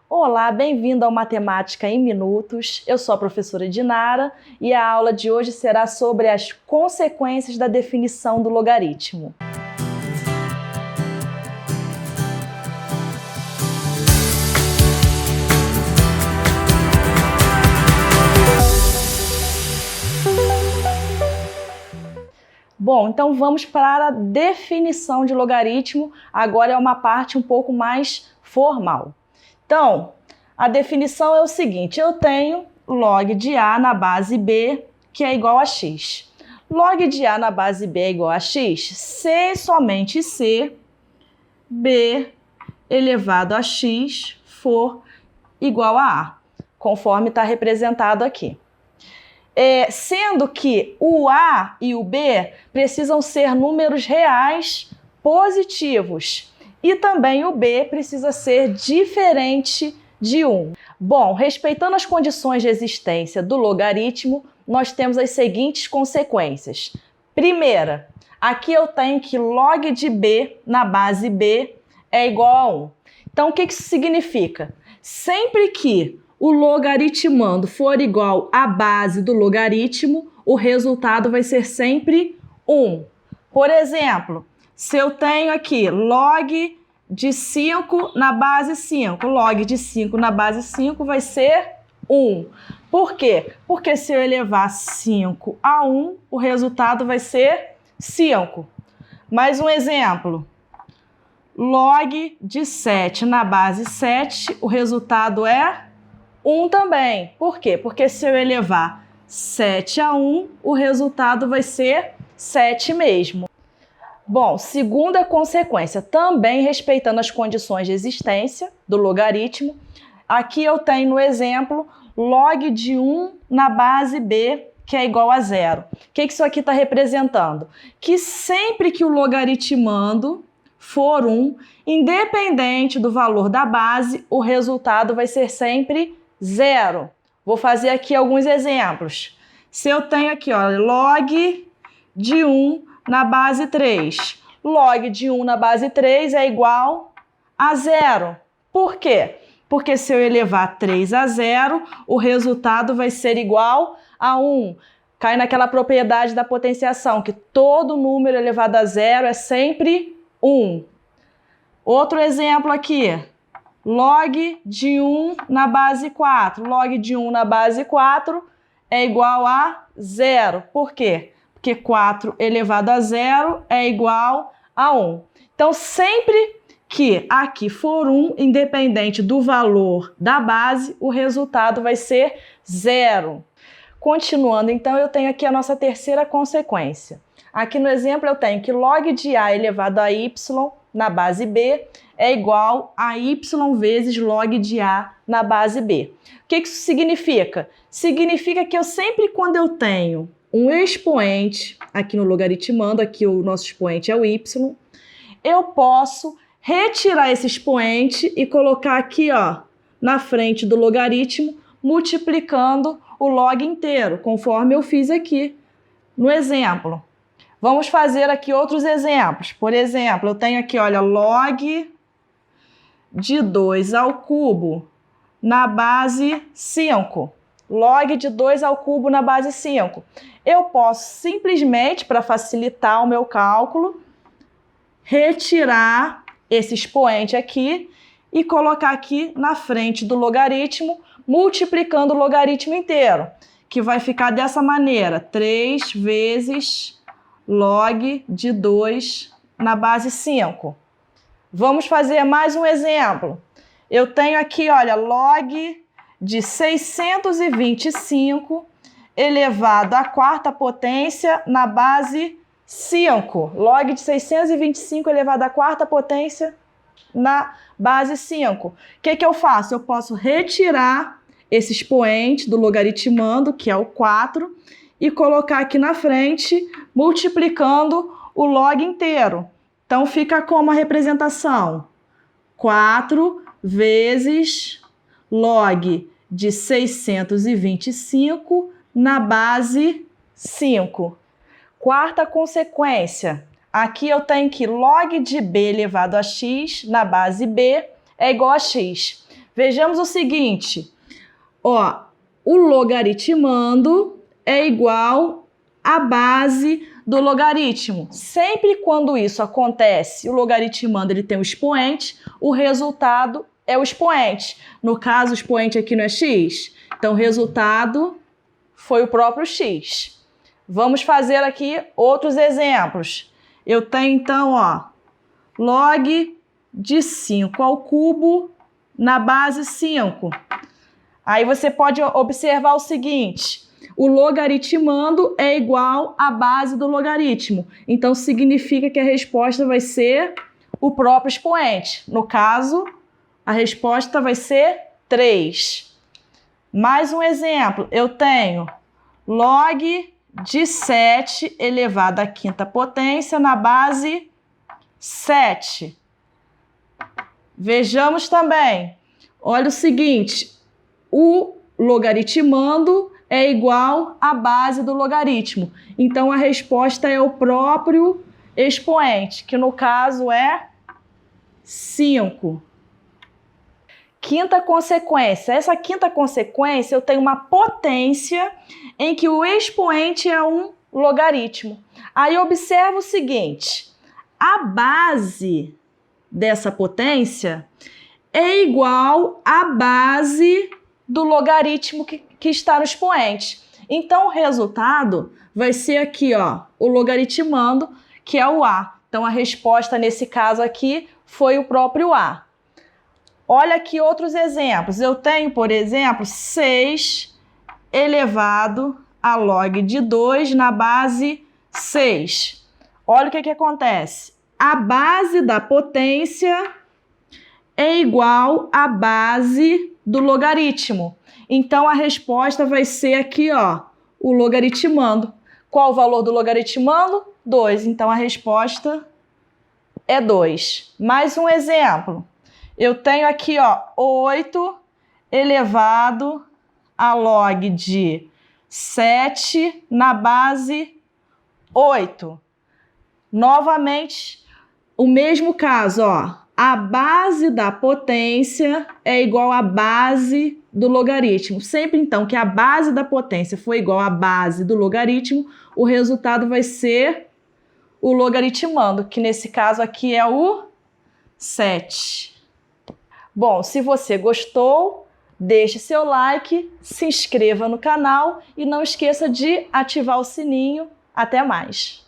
Olá, bem-vindo ao Matemática em Minutos. Eu sou a professora Dinara e a aula de hoje será sobre as consequências da definição do logaritmo. Bom, então vamos para a definição de logaritmo. Agora é uma parte um pouco mais formal. Então, a definição é o seguinte: eu tenho log de A na base B, que é igual a x. Log de A na base B é igual a x se e somente se B elevado a x for igual a A, conforme está representado aqui. Sendo que o A e o B precisam ser números reais positivos e também o B precisa ser diferente de 1. Bom, respeitando as condições de existência do logaritmo, nós temos as seguintes consequências. Primeira, aqui eu tenho que log de B na base B é igual a 1. Então, o que isso significa? Sempre que o logaritmando for igual à base do logaritmo, o resultado vai ser sempre 1. Por exemplo, se eu tenho aqui log de 5 na base 5, log de 5 na base 5 vai ser 1. Por quê? Porque se eu elevar 5 a 1, o resultado vai ser 5. Mais um exemplo. Log de 7 na base 7, o resultado é 1 também. Por quê? Porque se eu elevar 7 a 1, o resultado vai ser 7 mesmo. Bom, segunda consequência, também respeitando as condições de existência do logaritmo, aqui eu tenho no exemplo log de 1 na base B, que é igual a 0. O que isso aqui está representando? Que sempre que o logaritmando for 1, independente do valor da base, o resultado vai ser sempre 0. Vou fazer aqui alguns exemplos. Se eu tenho aqui, ó, log de 1 na base 3. Log de 1 na base 3 é igual a 0. Por quê? Porque se eu elevar 3 a 0, o resultado vai ser igual a 1. Cai naquela propriedade da potenciação, que todo número elevado a 0 é sempre 1. Outro exemplo aqui. Log de 1 na base 4. Log de 1 na base 4 é igual a 0. Por quê? Porque 4 elevado a 0 é igual a 1. Então, sempre que aqui for 1, independente do valor da base, o resultado vai ser 0. Continuando, então, eu tenho aqui a nossa terceira consequência. Aqui no exemplo eu tenho que log de A elevado a y na base B é igual a y vezes log de A na base B. O que isso significa? Significa que eu sempre, quando eu tenho um expoente, aqui no logaritmando, aqui o nosso expoente é o y, eu posso retirar esse expoente e colocar aqui, ó, na frente do logaritmo, multiplicando o log inteiro, conforme eu fiz aqui no exemplo. Vamos fazer aqui outros exemplos. Por exemplo, eu tenho aqui, olha, log de 2 ao cubo na base 5. Log de 2 ao cubo na base 5. Eu posso simplesmente, para facilitar o meu cálculo, retirar esse expoente aqui e colocar aqui na frente do logaritmo, multiplicando o logaritmo inteiro, que vai ficar dessa maneira, 3 vezes log de 2 na base 5. Vamos fazer mais um exemplo. Eu tenho aqui, olha, log de 625 elevado à quarta potência na base 5. Log de 625 elevado à quarta potência na base 5. O que eu faço? Eu posso retirar esse expoente do logaritmando, que é o 4, e colocar aqui na frente, multiplicando o log inteiro. Então, fica como a representação: 4 vezes log de 625 na base 5. Quarta consequência. Aqui eu tenho que log de B elevado a x na base B é igual a x. Vejamos o seguinte, ó, o logaritmando é igual à base do logaritmo. Sempre quando isso acontece, o logaritmando ele tem um expoente, o resultado é o expoente. No caso, o expoente aqui não é x, então o resultado foi o próprio x. Vamos fazer aqui outros exemplos. Eu tenho então, ó, log de 5 ao cubo na base 5. Aí você pode observar o seguinte, o logaritmando é igual à base do logaritmo. Então, significa que a resposta vai ser o próprio expoente. No caso, a resposta vai ser 3. Mais um exemplo, eu tenho log de 7 elevado à quinta potência na base 7. Vejamos também, olha o seguinte, o logaritmando é igual à base do logaritmo. Então, a resposta é o próprio expoente, que no caso é 5. Quinta consequência. Essa quinta consequência, eu tenho uma potência em que o expoente é um logaritmo. Aí, observa o seguinte, a base dessa potência é igual à base do logaritmo que está no expoente. Então, o resultado vai ser aqui, ó, o logaritmando, que é o a. Então, a resposta nesse caso aqui foi o próprio a. Olha aqui outros exemplos. Eu tenho, por exemplo, 6 elevado a log de 2 na base 6. Olha o que acontece. A base da potência é igual à base do logaritmo. Então, a resposta vai ser aqui, ó, o logaritmando. Qual o valor do logaritmando? 2. Então, a resposta é 2. Mais um exemplo. Eu tenho aqui, ó, 8 elevado a log de 7 na base 8. Novamente, o mesmo caso, ó. A base da potência é igual à base do logaritmo. Sempre, então, que a base da potência for igual à base do logaritmo, o resultado vai ser o logaritmando, que nesse caso aqui é o 7. Bom, se você gostou, deixe seu like, se inscreva no canal e não esqueça de ativar o sininho. Até mais!